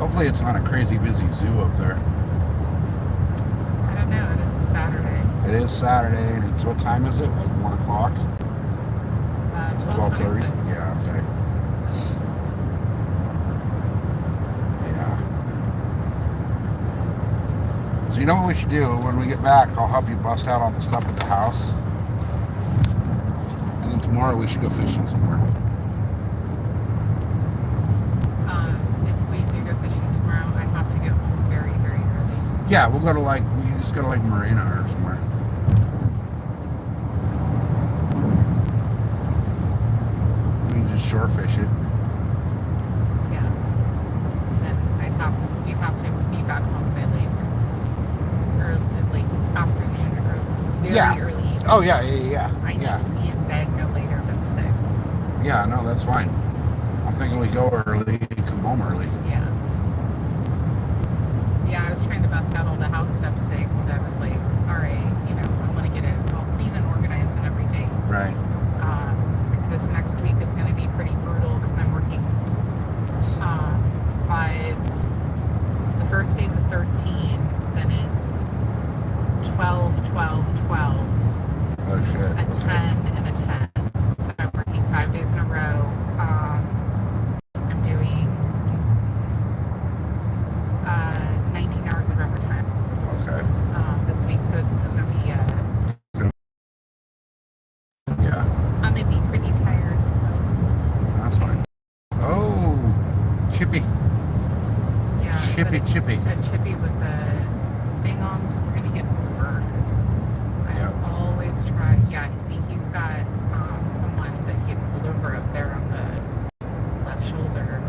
Hopefully it's not a crazy busy zoo up there. I don't know. It is a Saturday. It is Saturday, and it's what time is it? Like 1 o'clock? 12:30? 12:26. Yeah, okay. Yeah. So you know what we should do? When we get back, I'll help you bust out all the stuff at the house. And then tomorrow we should go fishing somewhere. If we do go fishing tomorrow, I have to get home very, very early. Yeah, we just go to like Marina or somewhere. We can just shore fish it. Yeah. And we'd have to be back home by late afternoon or very Yeah. early evening. Oh, yeah. I need Yeah. to be in bed no later than 6. Yeah, no, that's fine. I'm thinking we go early and come home early. Yeah. Yeah, I was trying to bust out all the house stuff today because I was like, all right, I want to get it all clean and organized and everything. Right. Because this next week is going to be pretty brutal because I'm working 5. The first day's at 13, then it's 12, 12, 12, Oh, shit. a Okay. 10, and a 10. So I'm working 5 days in a row. I'm doing 19 hours of overtime Okay. this week, so it's going to be, Yeah, I'm going to be pretty tired. that's fine. Oh, Chippy. Yeah, Chippy. a chippy with the thing on, so we're going to get over because I Yep. always try. Yeah, see, he's got someone that he had pulled over up there on the left shoulder.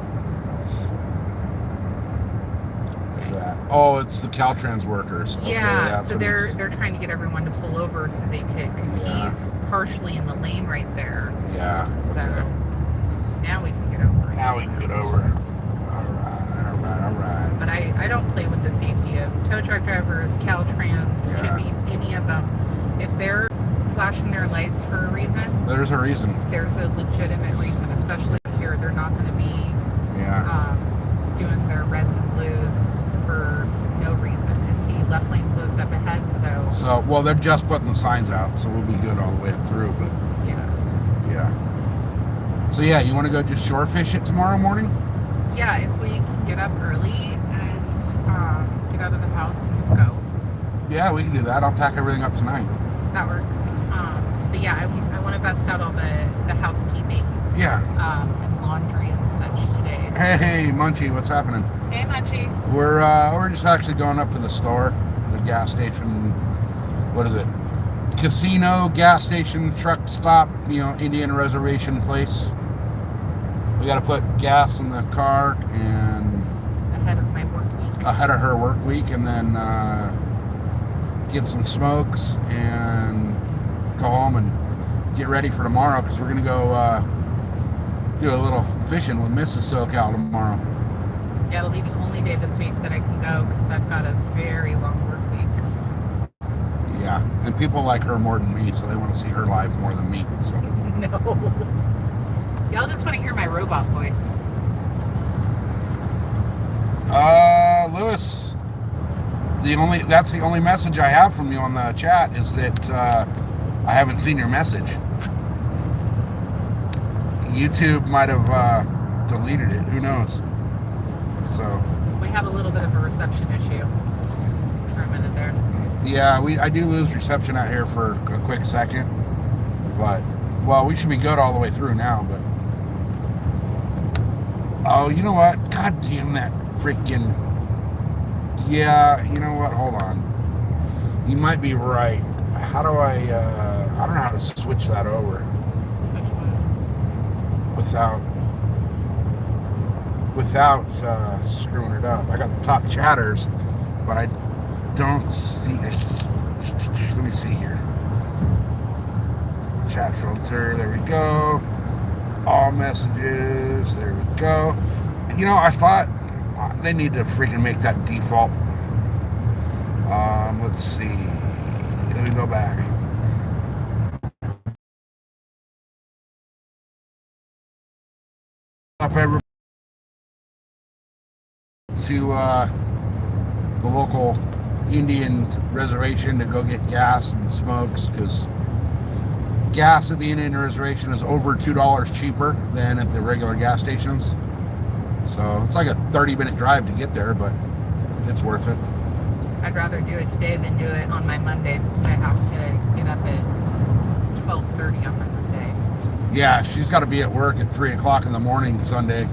What's that? Oh, it's the Caltrans workers. Okay, Yeah, that's so what they're trying to get everyone to pull over so they could, because Yeah. he's partially in the lane right there. Yeah. So Okay. now we can get over it. Now we can get over. All right. But I don't play with the safety of tow truck drivers, Caltrans, Yeah. chippies, any of them. If they're flashing their lights for a reason, There's a reason. there's a legitimate reason, especially here. They're not going to be Yeah. doing their reds and blues for no reason. And see, left lane closed up ahead, so So, well, they're just putting the signs out, so we'll be good all the way through. But yeah. yeah. So yeah, you want to go just shore fish it tomorrow morning? Yeah, if we can get up early and get out of the house and just go, Yeah, we can do that. I'll pack everything up tonight. that works. But yeah, I want to bust out all the housekeeping Yeah. and laundry and such today. Hey, Munchie, what's happening? Hey, Munchie. We're just actually going up to the store, the gas station. What is it? Casino, gas station, truck stop. Indian reservation place. We got to put gas in the car and Ahead of my work week. ahead of her work week, and then get some smokes and go home and get ready for tomorrow because we're gonna go do a little fishing with Mrs. SoCal tomorrow. Yeah, it'll be the only day this week that I can go because I've got a very long work week. Yeah, and people like her more than me, so they want to see her live more than me. So No. Y'all just want to hear my robot voice. Lewis, that's the only message I have from you on the chat is that I haven't seen your message. YouTube might have deleted it. Who knows? So We had a little bit of a reception issue for a minute there. yeah, I do lose reception out here for a quick second, but well, we should be good all the way through now. But oh, you know what? God damn that freaking. Yeah, you know what? Hold on. You might be right. How do I don't know how to switch that over Switch one. without screwing it up. I got the top chatters, but I don't see. Let me see here. Chat filter. There we go. All messages. There we go. I thought they need to freaking make that default. Let's see. Let me go back. Up every to the local Indian reservation to go get gas and smokes, because gas at the Indian reservation is over $2 cheaper than at the regular gas stations. So it's like a 30-minute drive to get there, but it's worth it. I'd rather do it today than do it on my Monday, since I have to get up at 12:30 on my Monday. Yeah, she's got to be at work at 3 o'clock in the morning Sunday,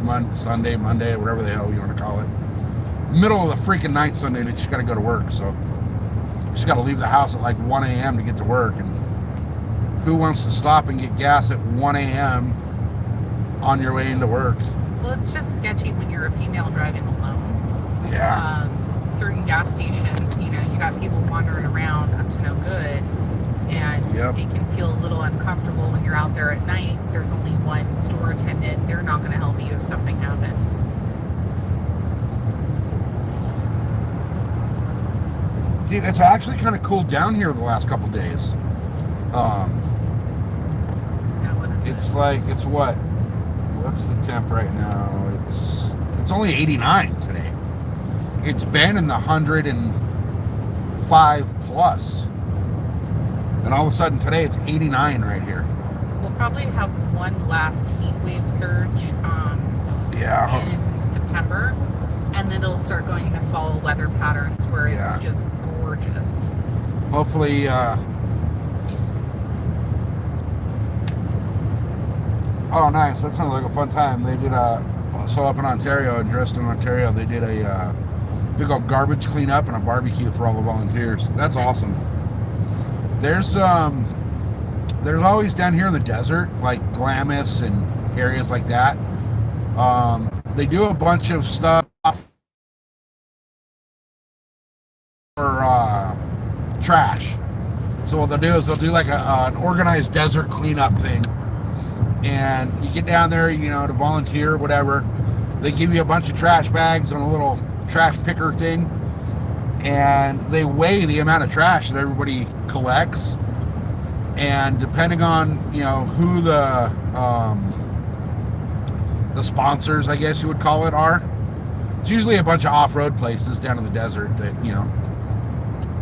Monday, whatever the hell you want to call it. Middle of the freaking night Sunday that she's got to go to work, so she's got to leave the house at like 1 a.m. to get to work. And who wants to stop and get gas at 1 a.m. on your way into work? Well, it's just sketchy when you're a female driving alone. Yeah. Certain gas stations, you got people wandering around up to no good, and Yep. it can feel a little uncomfortable when you're out there at night. There's only one store attendant. They're not going to help you if something happens. Dude, it's actually kind of cooled down here the last couple days. Yeah, what is It's it? like, it's what? What's the temp right now? It's only 89 today. It's been in the 105 plus. And all of a sudden today it's 89 right here. We'll probably have one last heat wave surge Yeah. in September, and then it'll start going into fall weather patterns where it's Yeah. just gorgeous. Hopefully, oh, nice. That sounds like a fun time. They did so up in Ontario, in Dresden, Ontario, they did a big old garbage cleanup and a barbecue for all the volunteers. That's awesome. There's always down here in the desert, like Glamis and areas like that. They do a bunch of stuff for trash. So what they'll do is they'll do like an organized desert cleanup thing. And you get down there, to volunteer, whatever. They give you a bunch of trash bags on a little trash picker thing. And they weigh the amount of trash that everybody collects. And depending on, who the sponsors, I guess you would call it, are. It's usually a bunch of off-road places down in the desert that,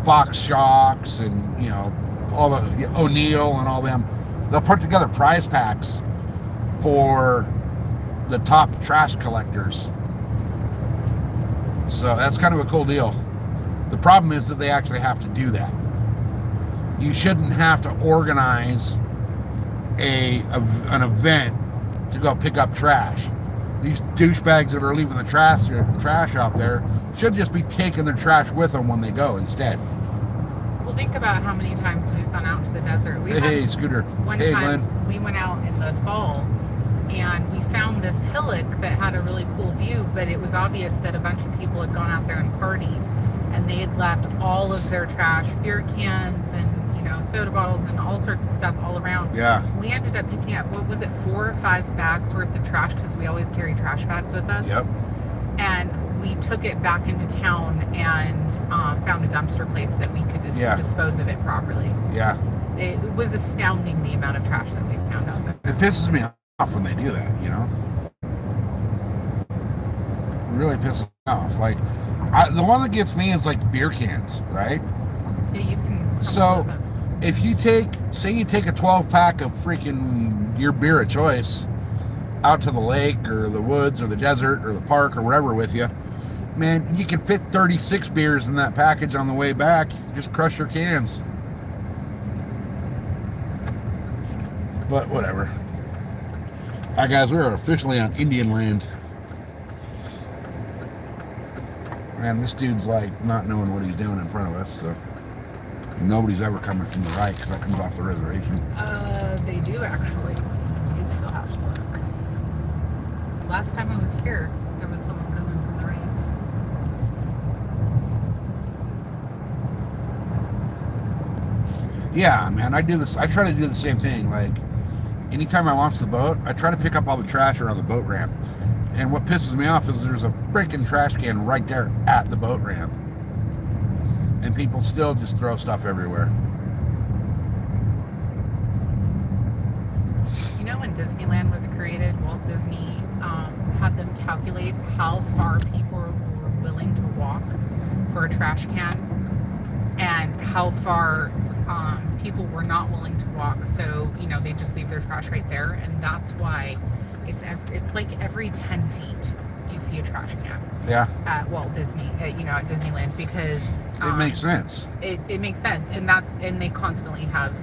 Fox Shocks and, all the O'Neill and all them. They'll put together prize packs for the top trash collectors. So that's kind of a cool deal. The problem is that they actually have to do that. You shouldn't have to organize an event to go pick up trash. These douchebags that are leaving the trash out there should just be taking their trash with them when they go instead. Well, think about how many times we've gone out to the desert. Hey, Scooter. One Hey, time Glenn. we went out in the fall and we found this hillock that had a really cool view, but it was obvious that a bunch of people had gone out there and partied, and they had left all of their trash, beer cans and soda bottles and all sorts of stuff all around. Yeah. We ended up picking up, 4 or 5 bags worth of trash, because we always carry trash bags with us. Yep. And we took it back into town and found a dumpster place that we could dispose of it properly. Yeah. It was astounding the amount of trash that we found out there. It pisses me off when they do that, It really pisses me off. Like, the one that gets me is like beer cans, right? Yeah, you can. So, if you take a 12-pack of freaking your beer of choice out to the lake or the woods or the desert or the park or wherever with you, man, you can fit 36 beers in that package on the way back. Just crush your cans. But whatever. All right, guys, we're officially on Indian land. Man, this dude's like not knowing what he's doing in front of us, so nobody's ever coming from the right, because that comes off the reservation. They do actually. So you do still have to look. 'Cause last time I was here, there was someone coming from the right. Yeah, man, I do this. I try to do the same thing. Like, anytime I launch the boat, I try to pick up all the trash around the boat ramp. And what pisses me off is there's a freaking trash can right there at the boat ramp. And people still just throw stuff everywhere. When Disneyland was created, Walt Disney had them calculate how far people willing to walk for a trash can, and how far people were not willing to walk. So, you know, they just leave their trash right there. And that's why it's like every 10 feet you see a trash can. Yeah. At Walt Disney, you know, at Disneyland, because It makes sense. It makes sense. And they constantly have,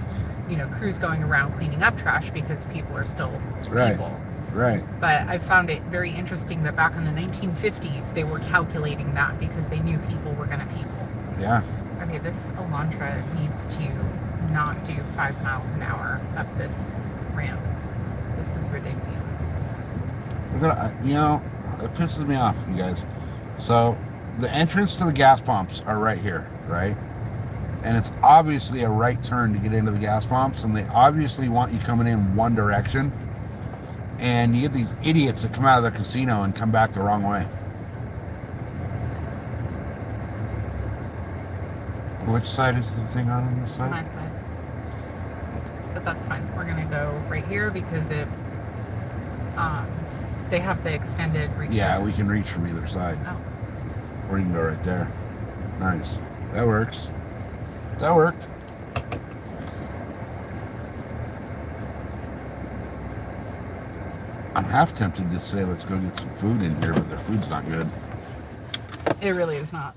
you know, crews going around cleaning up trash because people are still people. Right. But I found it very interesting that back in the 1950s, they were calculating that because they knew people were going to people. Yeah. Okay, this Elantra needs to not do 5 miles an hour up this ramp. This is ridiculous. You know, it pisses me off, you guys. So, the entrance to the gas pumps are right here, right? And it's obviously a right turn to get into the gas pumps, and they obviously want you coming in one direction. And you get these idiots that come out of the casino and come back the wrong way. Which side is the thing on this side? My side. But that's fine. We're going to go right here because they have the extended reach. Yeah, we can reach from either side. Oh. Or you can go right there. Nice. That works. That worked. I'm half tempted to say let's go get some food in here, but their food's not good. It really is not.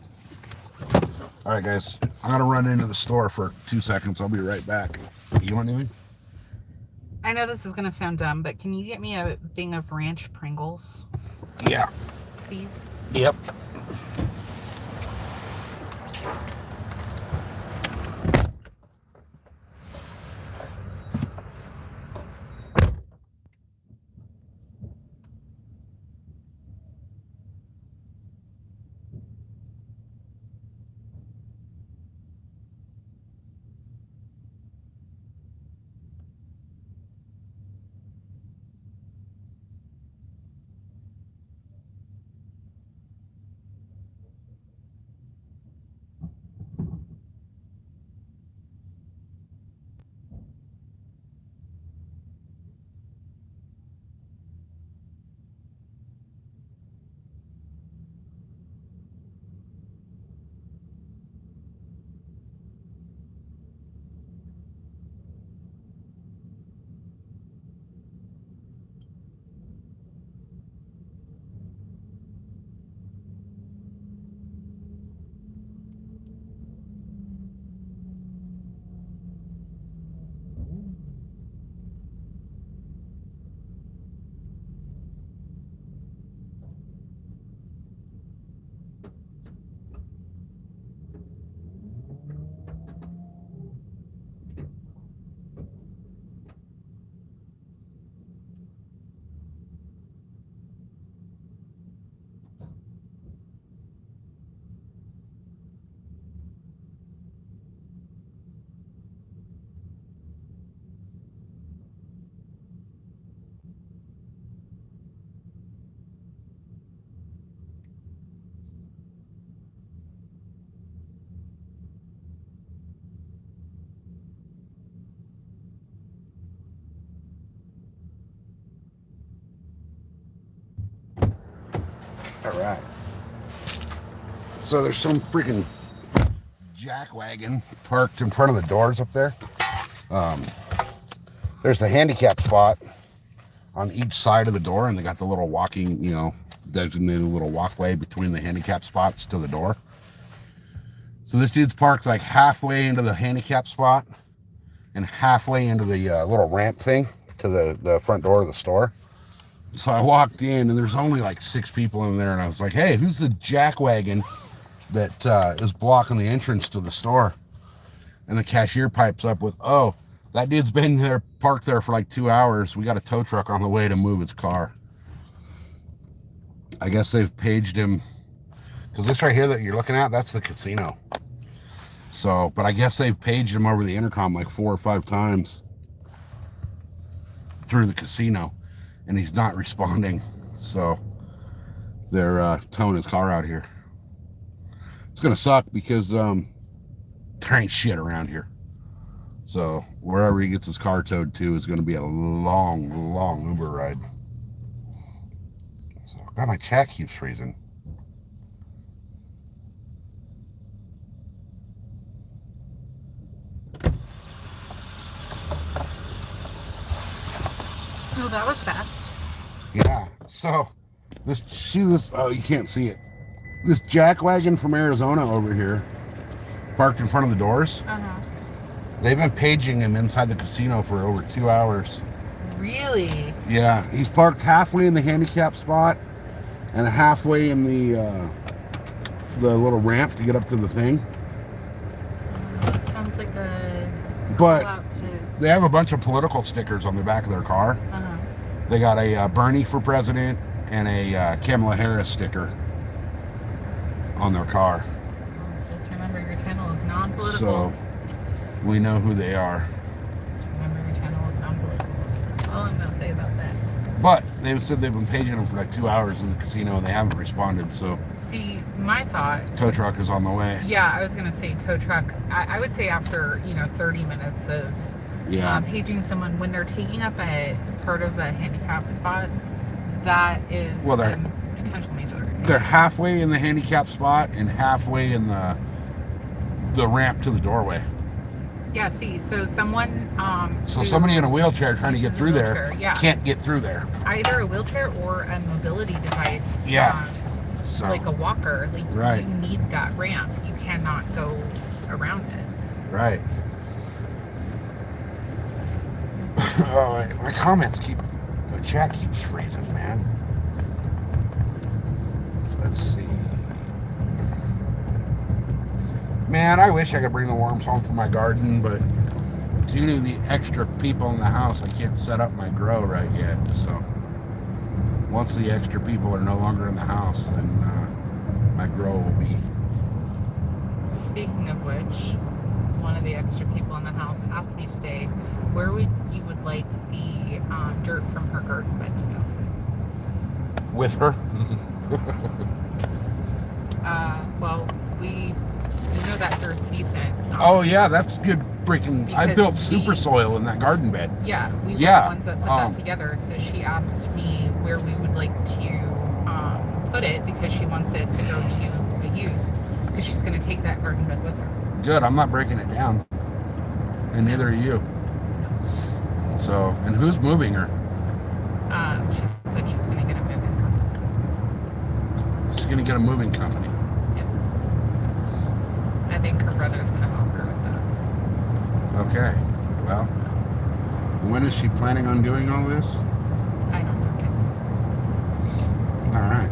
All right, guys. I'm going to run into the store for 2 seconds. I'll be right back. You want anything? I know this is going to sound dumb, but can you get me a thing of ranch Pringles, Yeah. please? Yep. All right. So there's some freaking jack wagon parked in front of the doors up there. There's the handicap spot on each side of the door, and they got the little walking, you know, designated little walkway between the handicap spots to the door. So this dude's parked like halfway into the handicap spot and halfway into the little ramp thing to the front door of the store. So I walked in, and there's only like 6 people in there, and I was like, hey, who's the jack wagon that is blocking the entrance to the store? And the cashier pipes up with, oh, that dude's been there, parked there for like 2 hours. We got a tow truck on the way to move his car. I guess they've paged him, because this right here that you're looking at, that's the casino. So, but I guess they've paged him over the intercom like 4 or 5 times through the casino, and he's not responding. So they're towing his car out here. It's gonna suck because there ain't shit around here. So wherever he gets his car towed to is gonna be a long Uber ride. So God, my chat keeps freezing. that was fast. Yeah. So this. Oh, you can't see it. This jack wagon from Arizona over here, parked in front of the doors. Uh-huh. They've been paging him inside the casino for over 2 hours. Really? Yeah, he's parked halfway in the handicap spot and halfway in the little ramp to get up to the thing. That sounds like a But call-out to... they have a bunch of political stickers on the back of their car. Uh-huh. They got a Bernie for president and a Kamala Harris sticker on their car. Just remember your channel is non-political. So we know who they are. Just remember your channel is non-political. That's all I'm going to say about that. But they've said they've been paging them for like 2 hours in the casino and they haven't responded. So See, my thought... tow truck is on the way. Yeah, I was going to say tow truck. I would say after, 30 minutes of paging someone when they're taking up a part of a handicap spot, that is a potential major. They're halfway in the handicap spot and halfway in the ramp to the doorway. Yeah, see, so someone... So somebody in a wheelchair trying to get through there can't get through there. Either a wheelchair or a mobility device. Yeah. So, like a walker. Like, right. You need that ramp. You cannot go around it. Right. Oh, my chat keeps freezing, man. Let's see. Man, I wish I could bring the worms home from my garden, but due to the extra people in the house, I can't set up my grow right yet. So once the extra people are no longer in the house, then my grow will be. Speaking of which, one of the extra people in the house asked me today where you would like the dirt from her garden bed to go. With her? Well, you know that dirt's decent. Oh yeah, that's good freaking. I Because built super soil in that garden bed. Yeah, we were Yeah, the ones that put that together. So she asked me where we would like to put it because she wants it to go to a use because she's going to take that garden bed with her. Good, I'm not breaking it down. And neither are you. So, and who's moving her? She said she's going to get a moving company. She's gonna get a moving company. Yep. I think her brother's going to help her with that. Okay. Well, when is she planning on doing all this? I don't know. All right.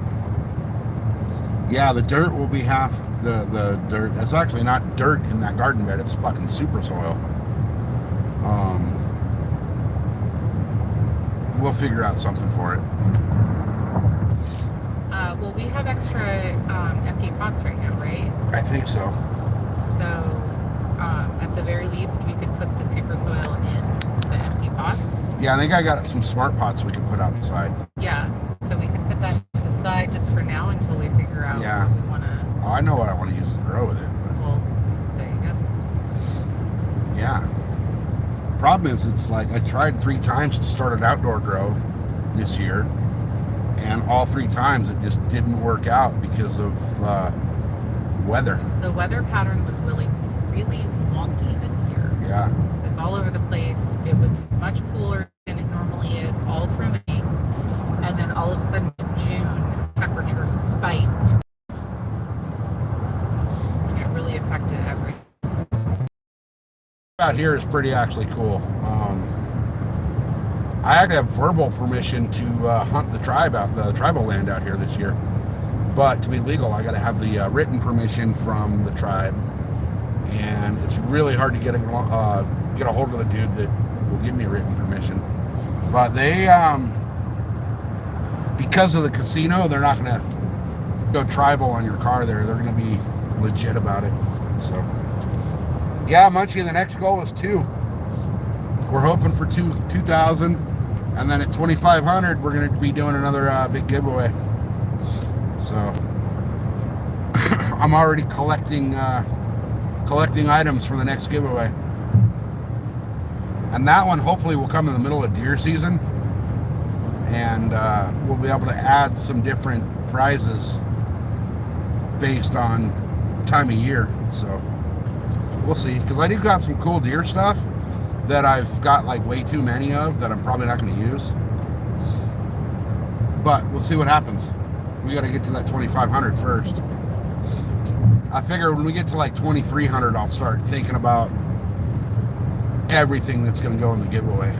Yeah, the dirt will be half the dirt. It's actually not dirt in that garden bed. It's fucking super soil. We'll figure out something for it. Well, we have extra empty pots right now, right? I think so. So, at the very least, we could put the super soil in the empty pots. Yeah, I think I got some smart pots we can put outside. Yeah, so we could put that to the side just for now until we figure out what we want to... Oh, I know what I want to use to grow with it. But Well, there you go. yeah. The problem is, it's like I tried 3 times to start an outdoor grow this year, and all 3 times it just didn't work out because of weather. The weather pattern was really, really wonky this year. Yeah. It was all over the place. It was much cooler than it normally is all through May. And then all of a sudden in June, temperatures spiked. And it really affected everything. Out here is pretty actually cool. I actually have verbal permission to hunt the tribal land out here this year. But to be legal, I got to have the written permission from the tribe. And it's really hard to get a hold of the dude that will give me written permission. But they, because of the casino, they're not going to go tribal on your car there. They're going to be legit about it. So, yeah, Munchie, the next goal is 2. We're hoping for 2,000. And then at 2,500, we're going to be doing another big giveaway. So, I'm already collecting items for the next giveaway. And that one hopefully will come in the middle of deer season. And we'll be able to add some different prizes based on time of year. So we'll see. Because I do got some cool deer stuff that I've got like way too many of that I'm probably not going to use. But we'll see what happens. We got to get to that 2,500 first. I figure when we get to like 2,300, I'll start thinking about everything that's going to go in the giveaway.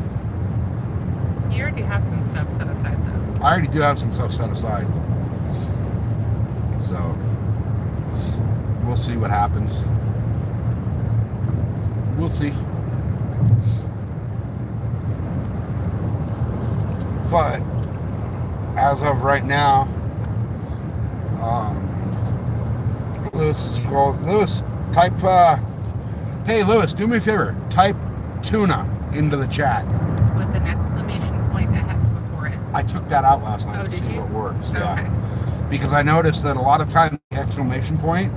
You already have some stuff set aside, though. I already do have some stuff set aside. So, we'll see what happens. We'll see. But, as of right now, Lewis, type, hey Lewis, do me a favor, type tuna into the chat. With an exclamation point ahead before it. I took that out last night Oh, to did see you? what works. Okay. Yeah. Because I noticed that a lot of times the exclamation point,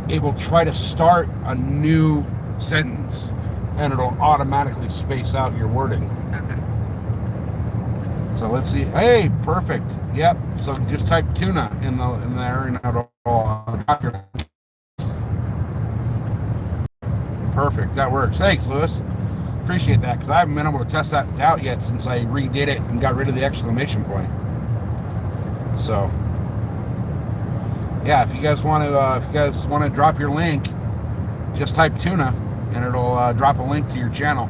it will try to start a new sentence and it'll automatically space out your wording. Okay. So let's see. Hey, perfect. Yep. So just type tuna in there and it'll drop your. Perfect. That works. Thanks, Lewis. Appreciate that because I haven't been able to test that out yet since I redid it and got rid of the exclamation point. So yeah, if you guys want to drop your link, just type tuna and it'll drop a link to your channel.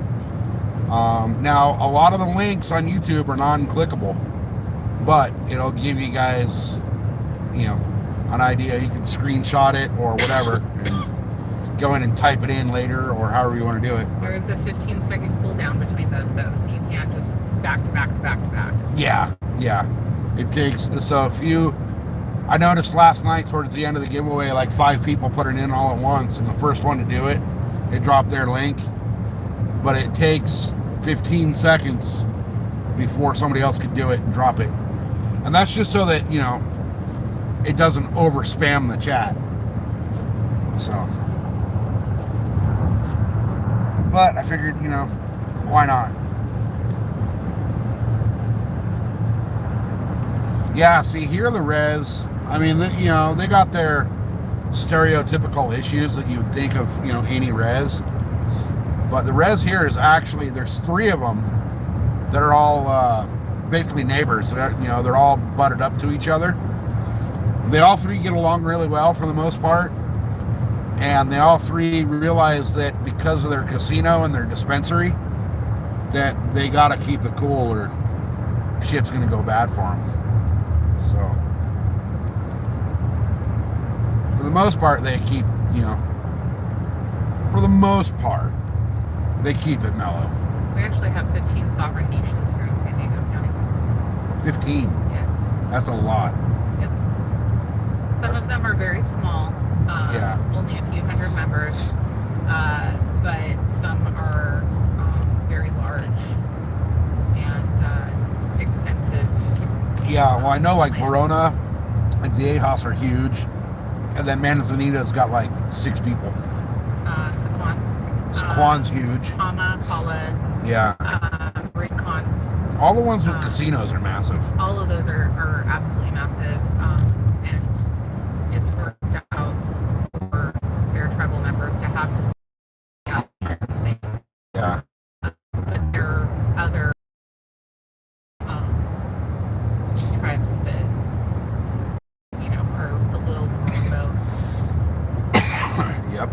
Now a lot of the links on YouTube are non-clickable, but it'll give you guys, an idea. You can screenshot it or whatever and go in and type it in later or however you want to do it. There is a 15-second cooldown between those, though, so you can't just back to back to back to back. Yeah. It takes, so I noticed last night towards the end of the giveaway, like 5 people put it in all at once, and the first one to do it, it dropped their link. But it takes 15 seconds before somebody else could do it and drop it. And that's just so that, it doesn't over spam the chat. So. But I figured, why not? Yeah, see, here the res, I mean, they got their stereotypical issues that you would think of, any res. But the res here is actually, there's 3 of them that are all basically neighbors. They're all butted up to each other. They all 3 get along really well for the most part. And they all 3 realize that because of their casino and their dispensary, that they got to keep it cool or shit's going to go bad for them. So, for the most part, they keep, for the most part, they keep it mellow. We actually have 15 sovereign nations here in San Diego County. 15? Yeah. That's a lot. Yep. Some of them are very small. Yeah. Only a few hundred members. But some are very large and extensive. Yeah, well, I know like Verona and Viejas are huge. And then Manzanita's got like 6 people. Saquon. Saquon's huge. Hama, Paula. Yeah. Rincon. All the ones with casinos are massive. All of those are absolutely massive. And it's worked out for their tribal members to have casinos. Yeah. But there are other tribes that, are a little more remote. Yep.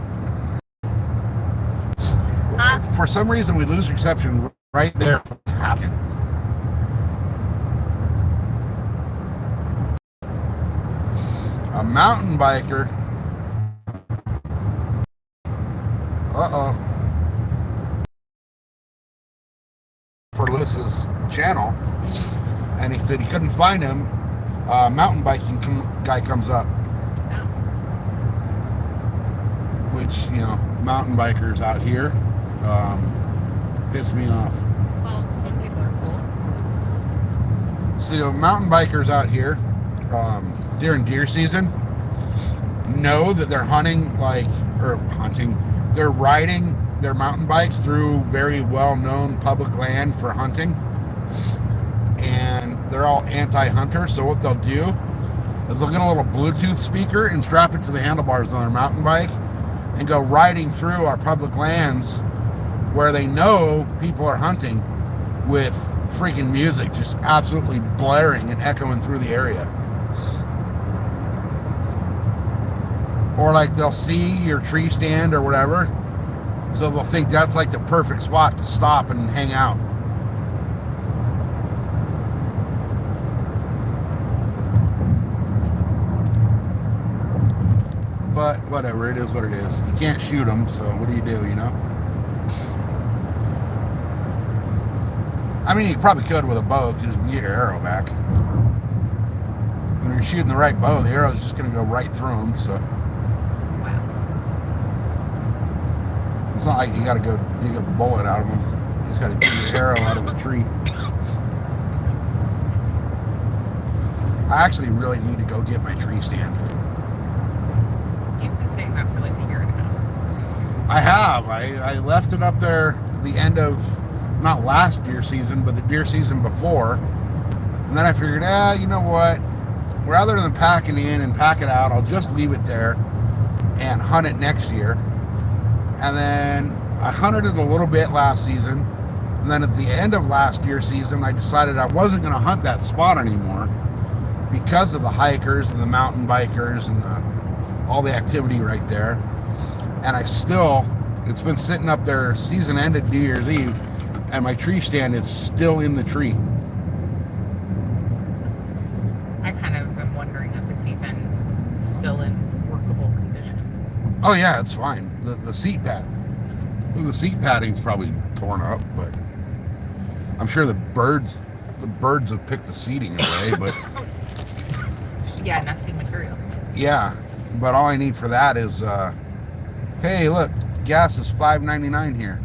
For some reason, we lose reception right there. A mountain biker. Uh-oh. For Lewis's channel, and he said he couldn't find him. Mountain biking guy comes up, which mountain bikers out here piss me off. Well, some people are cool. So mountain bikers out here during deer season know that they're they're riding their mountain bikes through very well-known public land for hunting, and they're all anti-hunter. So what they'll do is they'll get a little Bluetooth speaker and strap it to the handlebars on their mountain bike and go riding through our public lands where they know people are hunting, with freaking music just absolutely blaring and echoing through the area. Or like they'll see your tree stand or whatever, so they'll think that's like the perfect spot to stop and hang out. But whatever, it is what it is. You can't shoot them, so what do, you know? I mean, you probably could with a bow because you can get your arrow back. When you're shooting the right bow, the arrow's just going to go right through them, so. Wow. It's not like you got to go dig a bullet out of them. You just got to dig your arrow out of a tree. I actually really need to go get my tree stand. You've been saying that for like a year and a half. I have. I left it up there at the end of, not last deer season, but the deer season before. And then I figured, you know what? Rather than packing in and pack it out, I'll just leave it there and hunt it next year. And then I hunted it a little bit last season. And then at the end of last deer season, I decided I wasn't going to hunt that spot anymore because of the hikers and the mountain bikers and all the activity right there. And it's been sitting up there, season ended New Year's Eve, and my tree stand is still in the tree. I kind of am wondering if it's even still in workable condition. Oh yeah, it's fine. The seat padding's probably torn up, but I'm sure the birds have picked the seating away, but Yeah, nesting material. yeah. But all I need for that is, hey, look, gas is $5.99 here,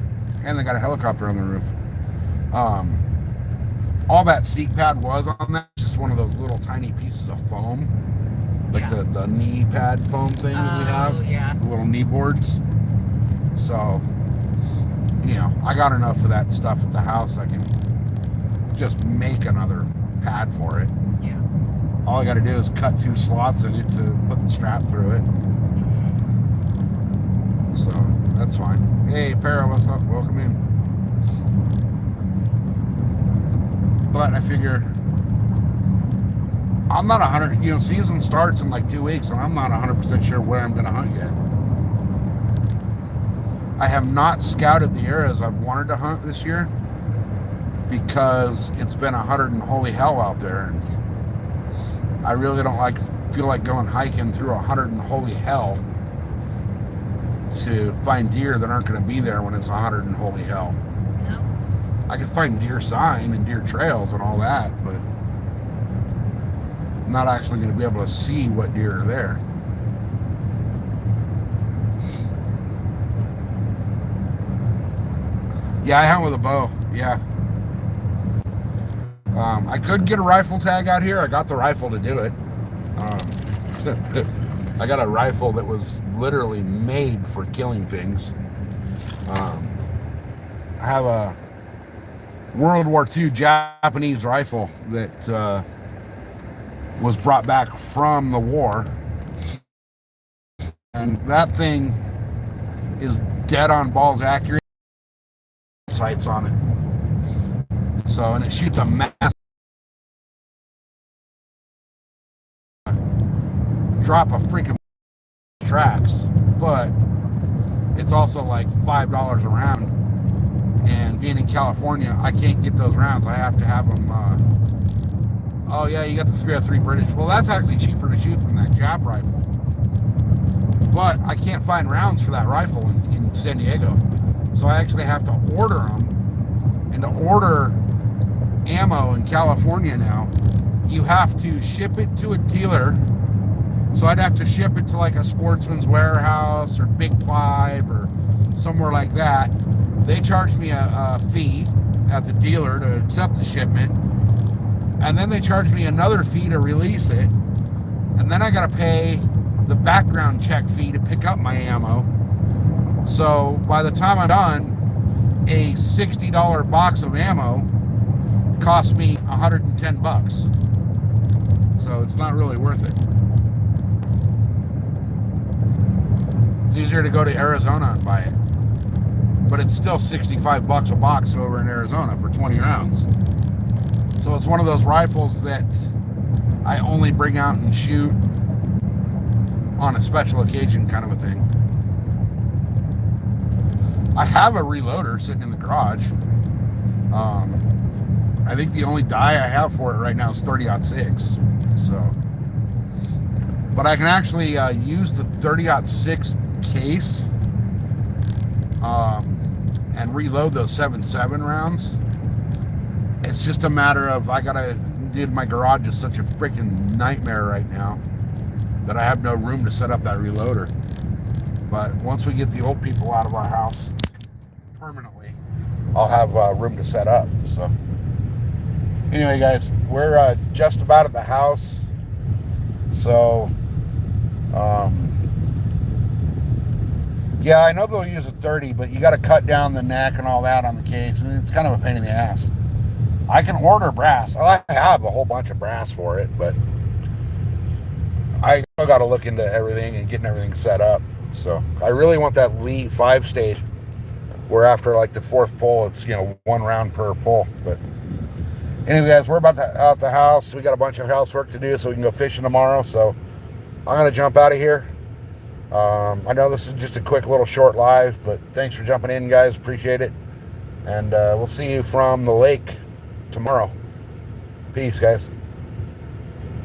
and they got a helicopter on the roof. All that seat pad was on that, just one of those little tiny pieces of foam, like the knee pad foam thing that we have, the little knee boards. So, you know, I got enough of that stuff at the house. I can just make another pad for it. Yeah. All I got to do is cut 2 slots in it to put the strap through it. So that's fine. Hey, Para, what's up? Welcome in. But I figure I'm not 100. You know, season starts in like 2 weeks, and I'm not 100% sure where I'm going to hunt yet. I have not scouted the areas I've wanted to hunt this year because it's been 100 and holy hell out there, and I really don't feel like going hiking through 100 and holy hell to find deer that aren't going to be there when it's 100 and holy hell. No. I can find deer sign and deer trails and all that, but I'm not actually going to be able to see what deer are there. Yeah, I hunt with a bow. Yeah. I could get a rifle tag out here. I got the rifle to do it. I got a rifle that was literally made for killing things. I have a World War II Japanese rifle that was brought back from the war. And that thing is dead on balls accurate. Sights on it. So, and it shoots a mass. Drop a freaking tracks, but it's also like $5 a round. And being in California, I can't get those rounds. I have to have them. Oh yeah, you got the 303 British. Well, that's actually cheaper to shoot than that Jap rifle. But I can't find rounds for that rifle in San Diego, so I actually have to order them. And to order ammo in California now, you have to ship it to a dealer. So I'd have to ship it to like a Sportsman's Warehouse or Big Five or somewhere like that. They charge me a fee at the dealer to accept the shipment. And then they charge me another fee to release it. And then I got to pay the background check fee to pick up my ammo. So by the time I'm done, a $60 box of ammo cost me $110. So it's not really worth it. It's easier to go to Arizona and buy it. but it's still $65 a box over in Arizona for 20 rounds. So it's one of those rifles that I only bring out and shoot on a special occasion kind of a thing. I have a reloader sitting in the garage. I think the only die I have for it right now is 30-06. So, but I can actually use the 30-06 case and reload those 7.7 rounds. It's just a matter of my garage is such a freaking nightmare right now that I have no room to set up that reloader. But once we get the old people out of our house permanently, I'll have room to set up. So anyway, guys, we're just about at the house. So yeah, I know they'll use a 30, but you got to cut down the neck and all that on the case. I mean, it's kind of a pain in the ass. I can order brass. I have a whole bunch of brass for it, but I still got to look into everything and getting everything set up. So I really want that Lee 5-stage, where after like the fourth pull, it's, you know, 1 round per pull. But anyway, guys, we're about to out the house. We got a bunch of housework to do so we can go fishing tomorrow. So I'm gonna jump out of here. I know this is just a quick little short live, but thanks for jumping in, guys. Appreciate it. And we'll see you from the lake tomorrow. Peace, guys.